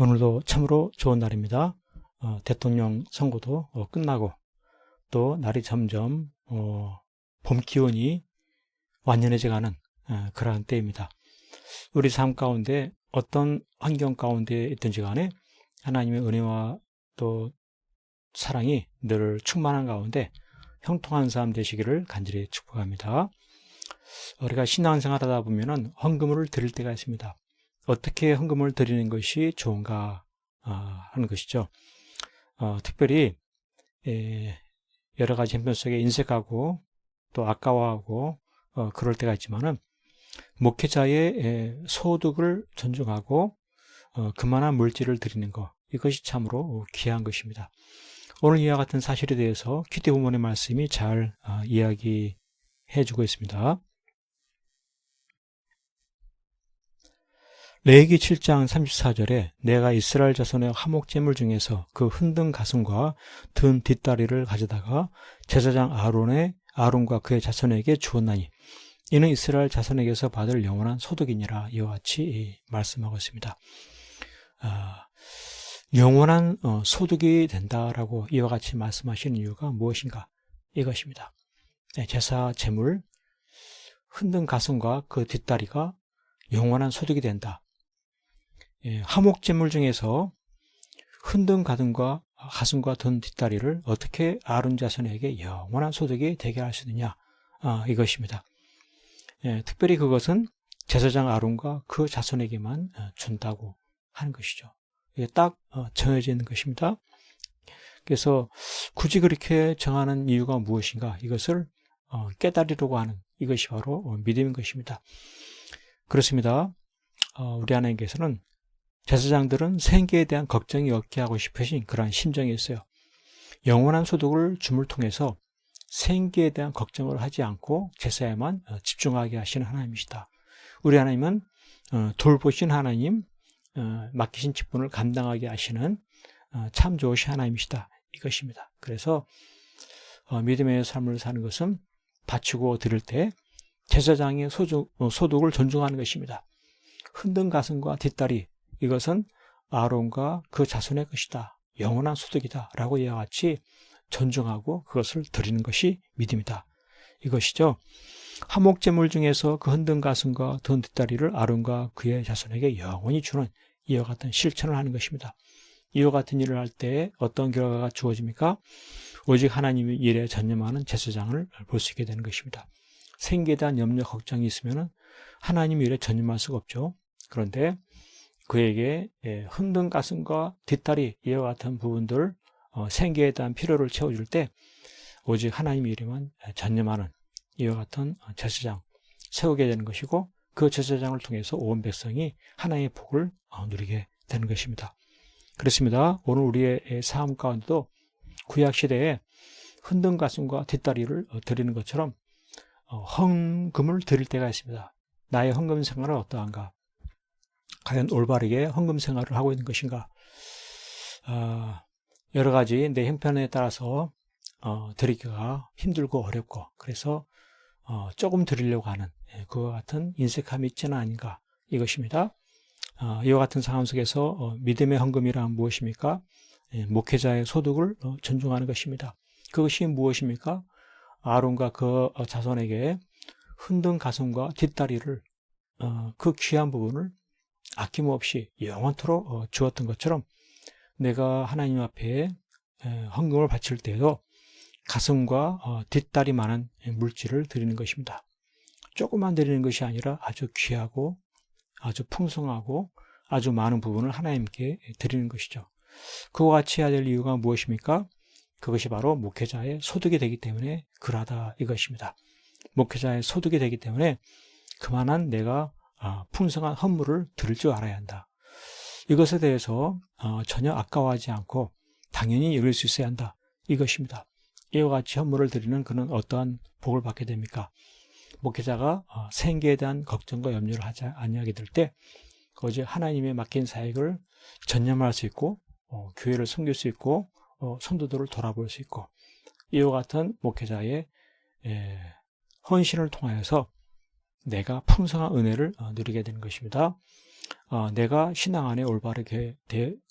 오늘도 참으로 좋은 날입니다. 대통령 선거도 끝나고 또 날이 점점 봄 기온이 완연해져가는 그러한 때입니다. 우리 삶 가운데 어떤 환경 가운데 있든지 간에 하나님의 은혜와 또 사랑이 늘 충만한 가운데 형통한 삶 되시기를 간절히 축복합니다. 우리가 신앙생활 하다 보면은 헌금을 드릴 때가 있습니다. 어떻게 헌금을 드리는 것이 좋은가 하는 것이죠. 특별히 여러 가지 형편 속에 인색하고 또 아까워하고 그럴 때가 있지만은 목회자의 소득을 존중하고 그만한 물질을 드리는 것, 이것이 참으로 귀한 것입니다. 오늘 이와 같은 사실에 대해서 큐티 부모의 말씀이 잘 이야기해 주고 있습니다. 레위기 7장 34절에 내가 이스라엘 자손의 화목제물 중에서 그 흔든 가슴과 든 뒷다리를 가져다가 제사장 아론과 그의 자손에게 주었나니 이는 이스라엘 자손에게서 받을 영원한 소득이니라. 이와 같이 말씀하고 있습니다. 영원한 소득이 된다라고 이와 같이 말씀하시는 이유가 무엇인가? 이것입니다. 제사 제물 흔든 가슴과 그 뒷다리가 영원한 소득이 된다. 화목제물 중에서 흔든 가슴과 든 뒷다리를 어떻게 아론 자손에게 영원한 소득이 되게 할 수 있느냐, 이것입니다. 특별히 그것은 제사장 아론과 그 자손에게만 준다고 하는 것이죠. 이게 딱 정해져 있는 것입니다. 그래서 굳이 그렇게 정하는 이유가 무엇인가? 이것을 깨달으려고 하는 이것이 바로 믿음인 것입니다. 그렇습니다. 우리 하나님께서는 제사장들은 생계에 대한 걱정이 없게 하고 싶으신 그러한 심정이 있어요. 영원한 소득을 줌을 통해서 생계에 대한 걱정을 하지 않고 제사에만 집중하게 하시는 하나님이시다. 우리 하나님은 돌보신 하나님, 맡기신 직분을 감당하게 하시는 참 좋으신 하나님이시다. 이것입니다. 그래서 믿음의 삶을 사는 것은 바치고 드릴 때 제사장의 소득을 존중하는 것입니다. 흔든 가슴과 뒷다리, 이것은 아론과 그 자손의 것이다. 영원한 소득이다. 라고 이와 같이 존중하고 그것을 드리는 것이 믿음이다. 이것이죠. 화목제물 중에서 그 흔든 가슴과 든 뒷다리를 아론과 그의 자손에게 영원히 주는 이와 같은 실천을 하는 것입니다. 이와 같은 일을 할 때 어떤 결과가 주어집니까? 오직 하나님의 일에 전념하는 제사장을 볼 수 있게 되는 것입니다. 생계에 대한 염려, 걱정이 있으면 하나님의 일에 전념할 수가 없죠. 그런데 그에게 흔든 가슴과 뒷다리, 이와 같은 부분들, 생계에 대한 필요를 채워줄 때 오직 하나님의 일에만 전념하는 이와 같은 제사장 세우게 되는 것이고, 그 제사장을 통해서 온 백성이 하나님의 복을 누리게 되는 것입니다. 그렇습니다. 오늘 우리의 삶 가운데도 구약시대에 흔든 가슴과 뒷다리를 드리는 것처럼 헌금을 드릴 때가 있습니다. 나의 헌금 생활은 어떠한가? 과연 올바르게 헌금 생활을 하고 있는 것인가? 여러 가지 내 형편에 따라서 드리기가 힘들고 어렵고, 그래서 조금 드리려고 하는 그와 같은 인색함이 있지는 아닌가, 이것입니다. 이와 같은 상황 속에서 믿음의 헌금이란 무엇입니까? 목회자의 소득을 존중하는 것입니다. 그것이 무엇입니까? 아론과 그 자손에게 흔든 가슴과 뒷다리를 그 귀한 부분을 아낌없이 영원토록 주었던 것처럼 내가 하나님 앞에 헌금을 바칠 때에도 가슴과 뒷다리 많은 물질을 드리는 것입니다. 조금만 드리는 것이 아니라 아주 귀하고 아주 풍성하고 아주 많은 부분을 하나님께 드리는 것이죠. 그와 같이 해야 될 이유가 무엇입니까? 그것이 바로 목회자의 소득이 되기 때문에 그러하다, 이것입니다. 목회자의 소득이 되기 때문에 그만한 내가 풍성한 헌물을 드릴 줄 알아야 한다. 이것에 대해서 전혀 아까워하지 않고 당연히 여길 수 있어야 한다, 이것입니다. 이와 같이 헌물을 드리는 그는 어떠한 복을 받게 됩니까? 목회자가 생계에 대한 걱정과 염려를 하지 아니하게 될 때 오직 하나님의 맡긴 사역을 전념할 수 있고 교회를 섬길 수 있고 성도들을 돌아볼 수 있고, 이와 같은 목회자의 헌신을 통하여서 내가 풍성한 은혜를 누리게 되는 것입니다. 내가 신앙 안에 올바르게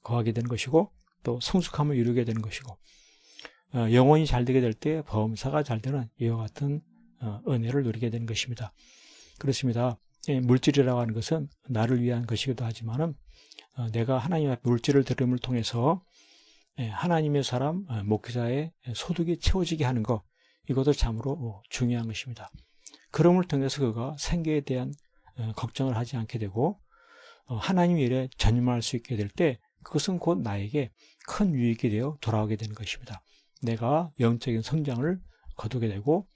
거하게 되는 것이고 또 성숙함을 이루게 되는 것이고 영혼이 잘 되게 될 때 범사가 잘 되는 이와 같은 은혜를 누리게 되는 것입니다. 그렇습니다. 물질이라고 하는 것은 나를 위한 것이기도 하지만은 내가 하나님 앞에 물질을 드림을 통해서 하나님의 사람 목회자의 소득이 채워지게 하는 것, 이것도 참으로 중요한 것입니다. 그럼을 통해서 그가 생계에 대한 걱정을 하지 않게 되고 하나님 일에 전념할 수 있게 될 때 그것은 곧 나에게 큰 유익이 되어 돌아오게 되는 것입니다. 내가 영적인 성장을 거두게 되고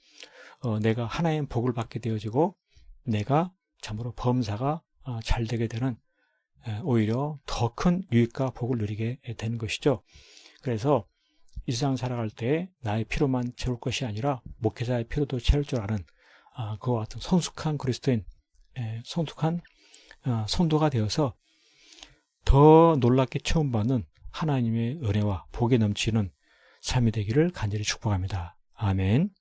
내가 하나님의 복을 받게 되어지고 내가 참으로 범사가 잘 되게 되는 오히려 더 큰 유익과 복을 누리게 되는 것이죠. 그래서 이 세상 살아갈 때 나의 필요만 채울 것이 아니라 목회자의 필요도 채울 줄 아는 그와 같은 성숙한 그리스도인, 성숙한 성도가 되어서 더 놀랍게 체험받는 하나님의 은혜와 복이 넘치는 삶이 되기를 간절히 축복합니다. 아멘.